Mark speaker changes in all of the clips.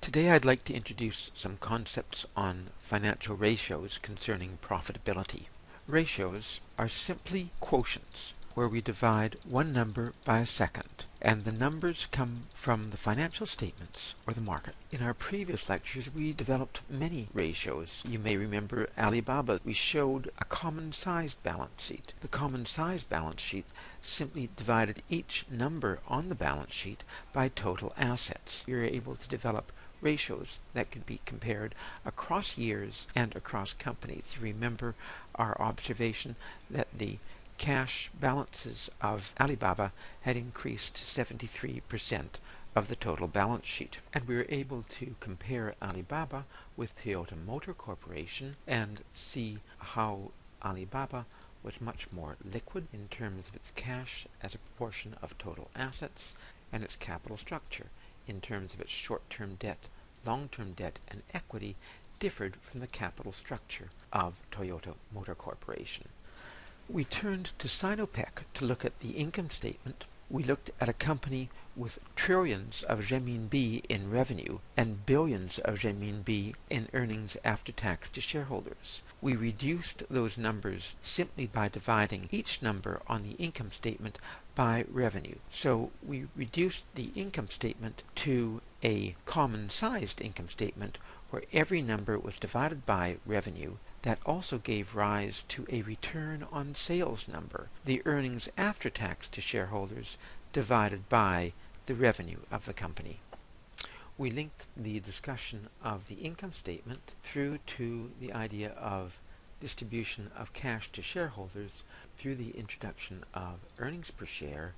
Speaker 1: Today I'd like to introduce some concepts on financial ratios concerning profitability. Ratios are simply quotients where we divide one number by a second, and the numbers come from the financial statements or the market. In our previous lectures we developed many ratios. You may remember Alibaba. We showed a common-sized balance sheet. The common-sized balance sheet simply divided each number on the balance sheet by total assets. We were able to develop ratios that could be compared across years and across companies. You remember our observation that the cash balances of Alibaba had increased to 73% of the total balance sheet. And we were able to compare Alibaba with Toyota Motor Corporation and see how Alibaba was much more liquid in terms of its cash as a proportion of total assets and its capital structure in terms of its short-term debt, long-term debt, and equity differed from the capital structure of Toyota Motor Corporation. We turned to Sinopec to look at the income statement. We looked at a company with trillions of renminbi in revenue and billions of renminbi in earnings after tax to shareholders. We reduced those numbers simply by dividing each number on the income statement by revenue. So we reduced the income statement to a common-sized income statement where every number was divided by revenue. That also gave rise to a return on sales number, the earnings after tax to shareholders divided by the revenue of the company. We linked the discussion of the income statement through to the idea of distribution of cash to shareholders through the introduction of earnings per share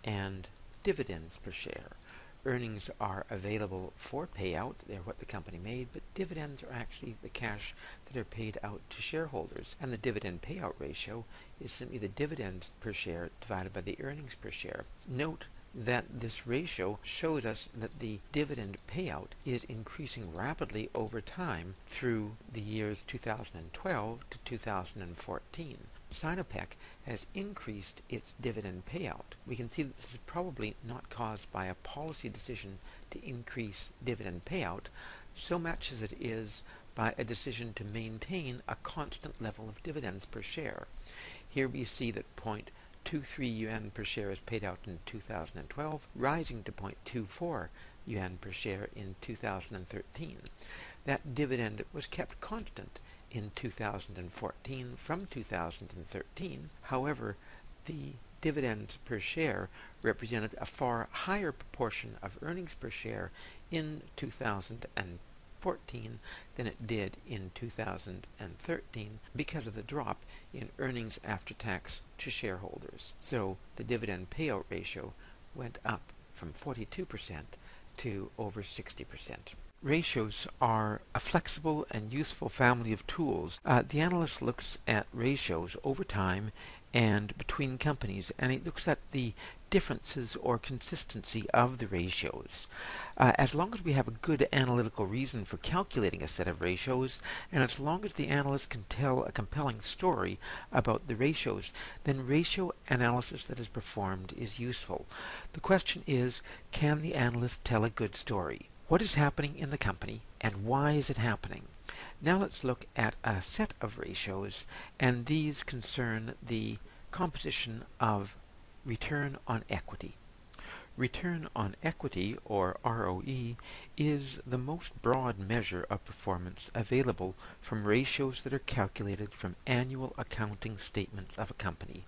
Speaker 1: and dividends per share. Earnings are available for payout, they're what the company made, but dividends are actually the cash that are paid out to shareholders. And the dividend payout ratio is simply the dividends per share divided by the earnings per share. Note that this ratio shows us that the dividend payout is increasing rapidly over time through the years 2012 to 2014. Sinopec has increased its dividend payout. We can see that this is probably not caused by a policy decision to increase dividend payout so much as it is by a decision to maintain a constant level of dividends per share. Here we see that 0.23 yuan per share is paid out in 2012, rising to 0.24 yuan per share in 2013. That dividend was kept constant in 2014 from 2013. However, the dividends per share represented a far higher proportion of earnings per share in 2014 than it did in 2013 because of the drop in earnings after tax to shareholders. So the dividend payout ratio went up from 42% to over 60%. Ratios are a flexible and useful family of tools. The analyst looks at ratios over time and between companies, and it looks at the differences or consistency of the ratios. As long as we have a good analytical reason for calculating a set of ratios, and as long as the analyst can tell a compelling story about the ratios, then ratio analysis that is performed is useful. The question is, can the analyst tell a good story? What is happening in the company, and why is it happening? Now let's look at a set of ratios, and these concern the composition of return on equity. Return on equity, or ROE, is the most broad measure of performance available from ratios that are calculated from annual accounting statements of a company.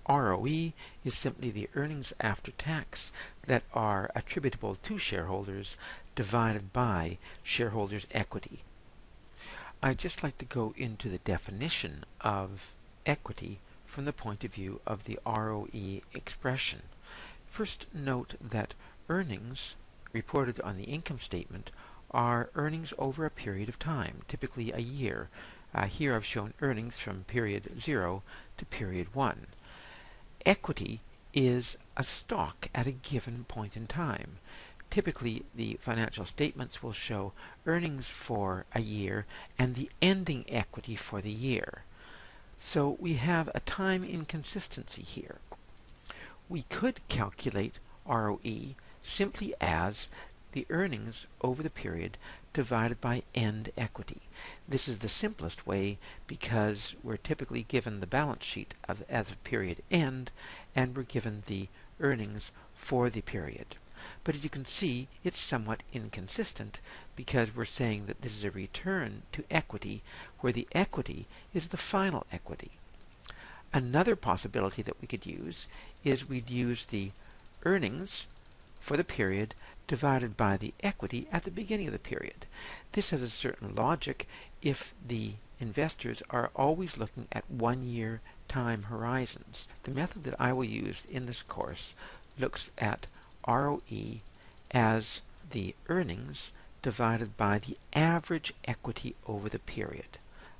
Speaker 1: ROE is simply the earnings after tax that are attributable to shareholders divided by shareholders' equity. I'd just like to go into the definition of equity from the point of view of the ROE expression. First, note that earnings reported on the income statement are earnings over a period of time, typically a year. Here I've shown earnings from period 0 to period 1. Equity is a stock at a given point in time. Typically, the financial statements will show earnings for a year and the ending equity for the year. So we have a time inconsistency here. We could calculate ROE simply as the earnings over the period divided by end equity. This is the simplest way because we're typically given the balance sheet as of period end, and we're given the earnings for the period. But as you can see, it's somewhat inconsistent because we're saying that this is a return to equity where the equity is the final equity. Another possibility that we could use is we'd use the earnings for the period divided by the equity at the beginning of the period. This has a certain logic if the investors are always looking at 1-year time horizons. The method that I will use in this course looks at ROE as the earnings divided by the average equity over the period.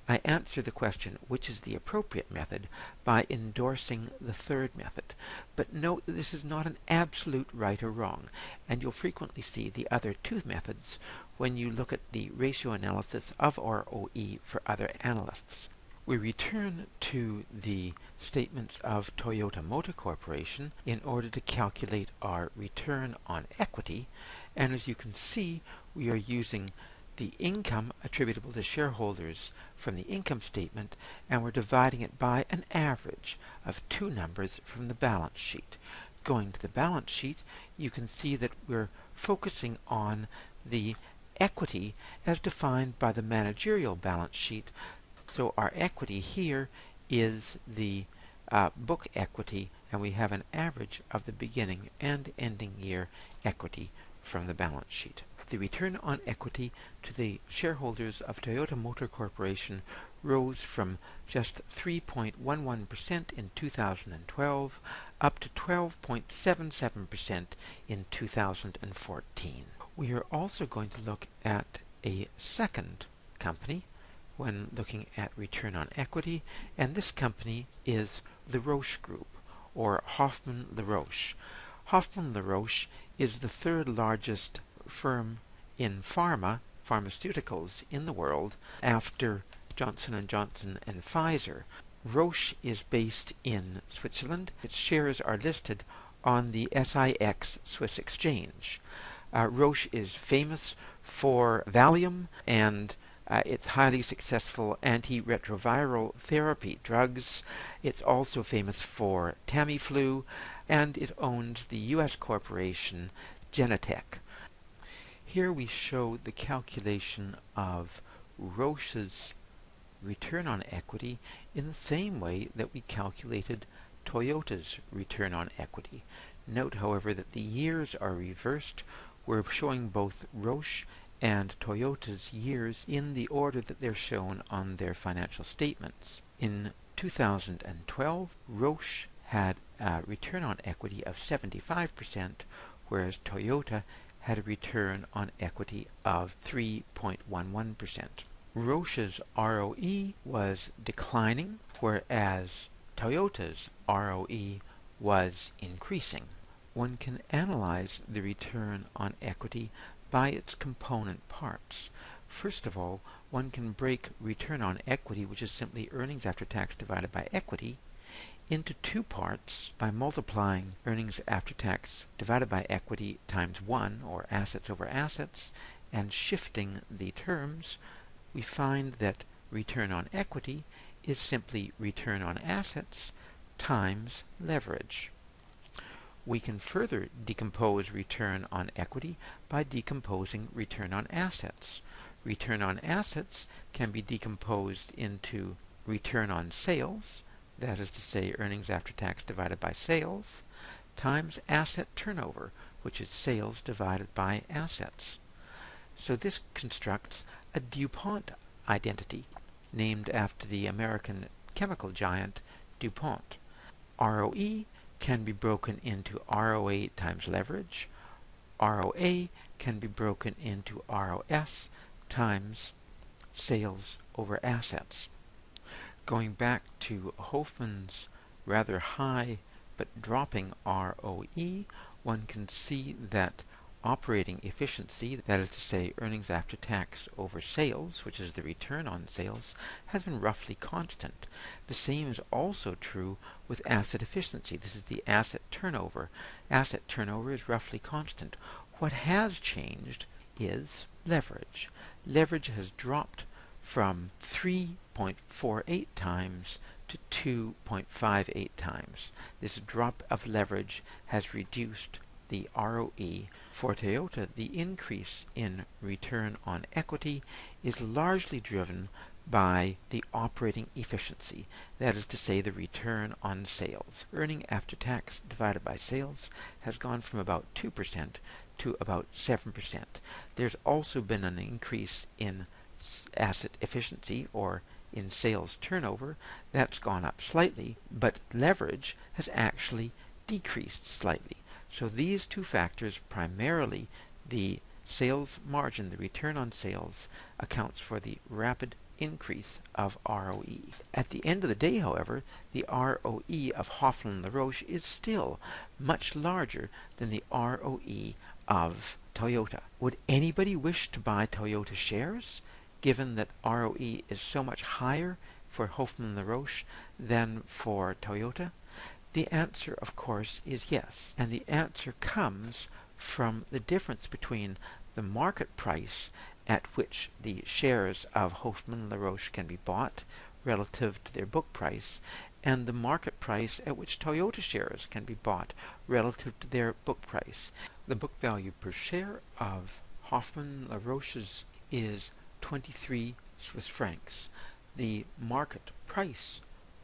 Speaker 1: I answer the question, which is the appropriate method, by endorsing the third method. But note that this is not an absolute right or wrong, and you'll frequently see the other two methods when you look at the ratio analysis of ROE for other analysts. We return to the statements of Toyota Motor Corporation in order to calculate our return on equity, and as you can see, we are using the income attributable to shareholders from the income statement, and we're dividing it by an average of two numbers from the balance sheet. Going to the balance sheet, you can see that we're focusing on the equity as defined by the managerial balance sheet. So our equity here is the book equity, and we have an average of the beginning and ending year equity from the balance sheet. The return on equity to the shareholders of Toyota Motor Corporation rose from just 3.11% in 2012 up to 12.77% in 2014. We are also going to look at a second company when looking at return on equity, and this company is the Roche Group, or Hoffmann La Roche. Hoffmann La Roche is the third largest firm in pharmaceuticals in the world after Johnson & Johnson and Pfizer. Roche is based in Switzerland. Its shares are listed on the SIX Swiss exchange. Roche is famous for Valium and its highly successful antiretroviral therapy drugs. It's also famous for Tamiflu, and it owns the U.S. corporation Genentech. Here we show the calculation of Roche's return on equity in the same way that we calculated Toyota's return on equity. Note, however, that the years are reversed. We're showing both Roche and Toyota's years in the order that they're shown on their financial statements. In 2012, Roche had a return on equity of 75%, whereas Toyota had a return on equity of 3.11%. Roche's ROE was declining, whereas Toyota's ROE was increasing. One can analyze the return on equity by its component parts. First of all, one can break return on equity, which is simply earnings after tax divided by equity, into two parts by multiplying earnings after tax divided by equity times 1, or assets over assets, and shifting the terms. We find that return on equity is simply return on assets times leverage. We can further decompose return on equity by decomposing return on assets. Return on assets can be decomposed into return on sales, that is to say earnings after tax divided by sales, times asset turnover, which is sales divided by assets. So this constructs a DuPont identity, named after the American chemical giant DuPont. ROE can be broken into ROA times leverage. ROA can be broken into ROS times sales over assets. Going back to Hoffmann's rather high but dropping ROE, one can see that operating efficiency, that is to say earnings after tax over sales, which is the return on sales, has been roughly constant. The same is also true with asset efficiency. This is the asset turnover. Asset turnover is roughly constant. What has changed is leverage. Leverage has dropped from 3.48 times to 2.58 times. This drop of leverage has reduced the ROE. For Toyota, the increase in return on equity is largely driven by the operating efficiency, that is to say the return on sales. Earning after tax divided by sales has gone from about 2% to about 7%. There's also been an increase in asset efficiency, or in sales turnover. That's gone up slightly, but leverage has actually decreased slightly. So these two factors, primarily the sales margin, the return on sales, accounts for the rapid increase of ROE. At the end of the day, however, the ROE of Hoffmann LaRoche is still much larger than the ROE of Toyota. Would anybody wish to buy Toyota shares, given that ROE is so much higher for Hoffmann LaRoche than for Toyota? The answer, of course, is yes, and the answer comes from the difference between the market price at which the shares of Hoffmann LaRoche can be bought relative to their book price, and the market price at which Toyota shares can be bought relative to their book price. The book value per share of Hoffmann LaRoche's is 23 Swiss francs. The market price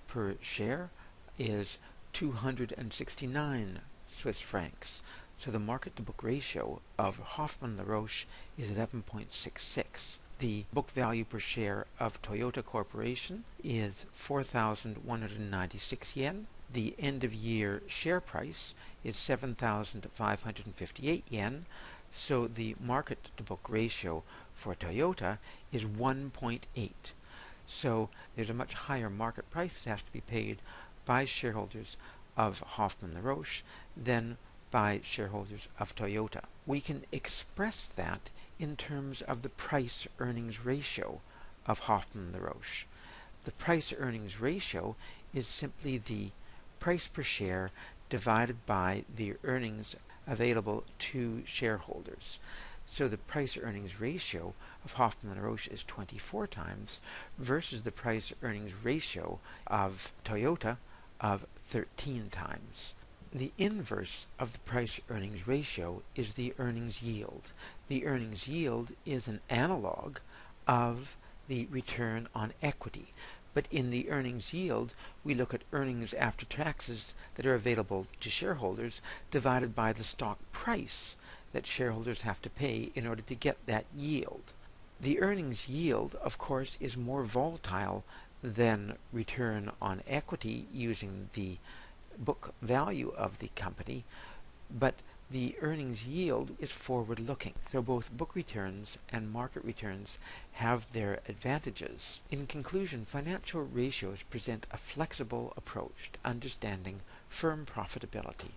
Speaker 1: per share is 269 Swiss francs. So the market-to-book ratio of Hoffmann LaRoche is 11.66. The book value per share of Toyota Corporation is 4,196 yen. The end-of-year share price is 7,558 yen. So the market-to-book ratio for Toyota is 1.8. So there's a much higher market price that has to be paid by shareholders of Hoffmann LaRoche than by shareholders of Toyota. We can express that in terms of the price-earnings ratio of Hoffmann LaRoche. The price-earnings ratio is simply the price per share divided by the earnings available to shareholders. So the price-earnings ratio of Hoffmann LaRoche is 24 times versus the price-earnings ratio of Toyota of 13 times. The inverse of the price-earnings ratio is the earnings yield. The earnings yield is an analog of the return on equity. But in the earnings yield, we look at earnings after taxes that are available to shareholders divided by the stock price that shareholders have to pay in order to get that yield. The earnings yield, of course, is more volatile than return on equity using the book value of the company, but the earnings yield is forward-looking. So both book returns and market returns have their advantages. In conclusion, financial ratios present a flexible approach to understanding firm profitability.